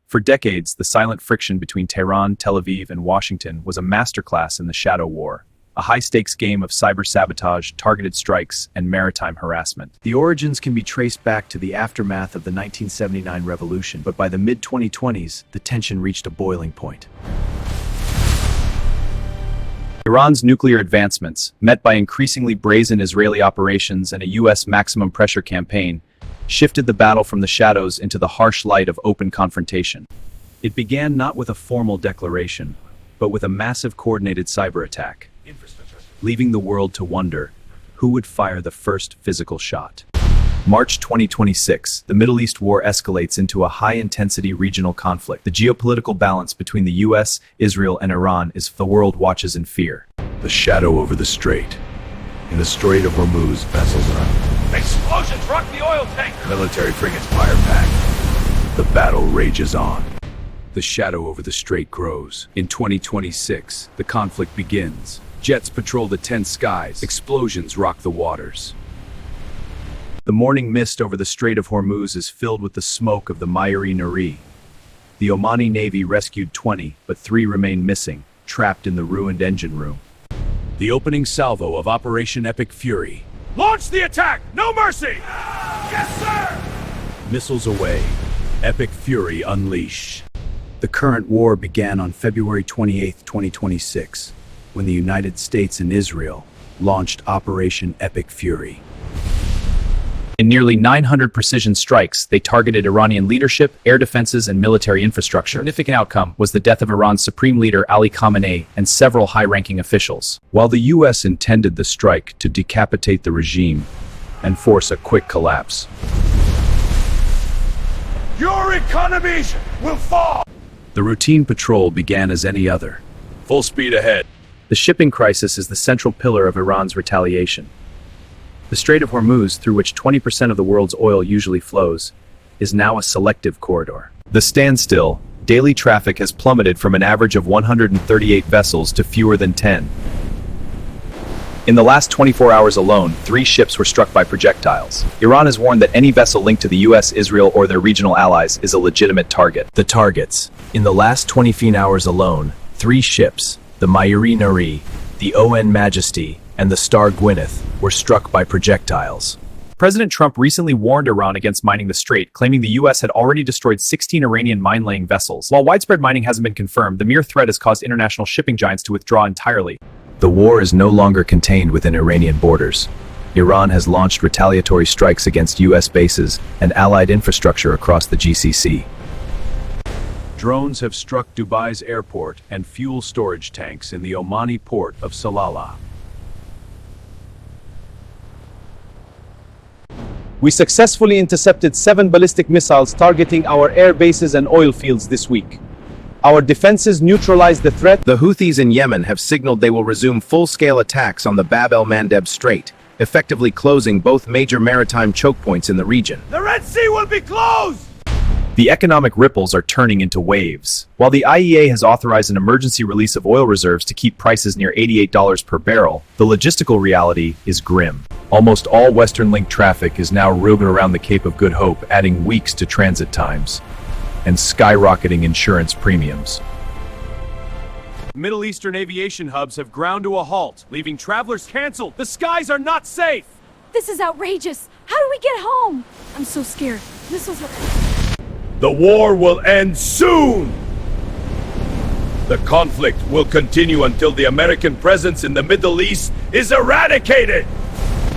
For decades, the silent friction between Tehran, Tel Aviv, and Washington was a masterclass in the shadow war, a high-stakes game of cyber-sabotage, targeted strikes, and maritime harassment. The origins can be traced back to the aftermath of the 1979 revolution, but by the mid-2020s, the tension reached a boiling point. Iran's nuclear advancements, met by increasingly brazen Israeli operations and a U.S. maximum pressure campaign, shifted the battle from the shadows into the harsh light of open confrontation. It began not with a formal declaration, but with a massive coordinated cyber attack, leaving the world to wonder who would fire the first physical shot. March 2026, the Middle East war escalates into a high-intensity regional conflict. The geopolitical balance between the US, Israel, and Iran is the world watches in fear. The shadow over the strait. In the Strait of Hormuz, vessels are... Explosions rock the oil tank! Military frigates fire back. The battle rages on. The shadow over the strait grows. In 2026, the conflict begins. Jets patrol the tense skies. Explosions rock the waters. The morning mist over the Strait of Hormuz is filled with the smoke of the Mayari Nuri. The Omani Navy rescued 20, but 3 remain missing, trapped in the ruined engine room. The opening salvo of Operation Epic Fury. Launch the attack! No mercy! Yes, sir! Missiles away. Epic Fury unleashed. The current war began on February 28, 2026, when the United States and Israel launched Operation Epic Fury. In nearly 900 precision strikes, they targeted Iranian leadership, air defenses, and military infrastructure. The significant outcome was the death of Iran's supreme leader Ali Khamenei and several high-ranking officials. While the US intended the strike to decapitate the regime and force a quick collapse, Your economies will fall! the routine patrol began as any other. Full speed ahead. The shipping crisis is the central pillar of Iran's retaliation. The Strait of Hormuz, through which 20% of the world's oil usually flows, is now a selective corridor. The standstill, daily traffic has plummeted from an average of 138 vessels to fewer than 10. In the last 24 hours alone, 3 ships were struck by projectiles. Iran has warned that any vessel linked to the US, Israel, or their regional allies is a legitimate target. The targets. In the last 24 hours alone, 3 ships, the Mayari Nuri, the ON Majesty, and the Star Gwyneth, were struck by projectiles. President Trump recently warned Iran against mining the strait, claiming the US had already destroyed 16 Iranian mine-laying vessels. While widespread mining hasn't been confirmed, the mere threat has caused international shipping giants to withdraw entirely. The war is no longer contained within Iranian borders. Iran has launched retaliatory strikes against US bases and allied infrastructure across the GCC. Drones have struck Dubai's airport and fuel storage tanks in the Omani port of Salalah. We successfully intercepted 7 ballistic missiles targeting our air bases and oil fields this week. Our defenses neutralized the threat. The Houthis in Yemen have signaled they will resume full-scale attacks on the Bab el-Mandeb Strait, effectively closing both major maritime choke points in the region. The Red Sea will be closed! The economic ripples are turning into waves. While the IEA has authorized an emergency release of oil reserves to keep prices near $88 per barrel, the logistical reality is grim. Almost all Western-linked traffic is now routed around the Cape of Good Hope, adding weeks to transit times and skyrocketing insurance premiums. Middle Eastern aviation hubs have ground to a halt, leaving travelers canceled. The skies are not safe! This is outrageous! How do we get home? I'm so scared. Missiles are... The war will end soon! The conflict will continue until the American presence in the Middle East is eradicated!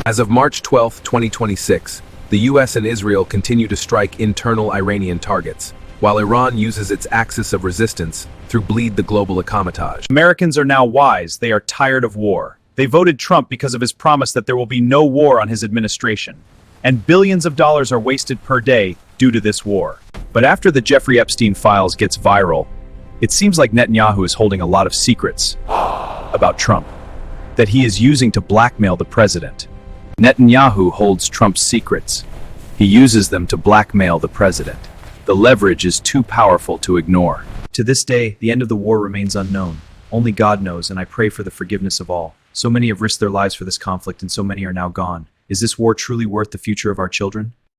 As of March 12, 2026, the US and Israel continue to strike internal Iranian targets, while Iran uses its axis of resistance through Bleed the Global Acomatage. Americans are now wise. They are tired of war. They voted Trump because of his promise that there will be no war on his administration. And billions of dollars are wasted per day due to this war. But after the Jeffrey Epstein files gets viral, it seems like Netanyahu is holding a lot of secrets about Trump that he is using to blackmail the president. Netanyahu holds Trump's secrets. He uses them to blackmail the president. The leverage is too powerful to ignore. To this day, the end of the war remains unknown. Only God knows, and I pray for the forgiveness of all. So many have risked their lives for this conflict, and so many are now gone. Is this war truly worth the future of our children?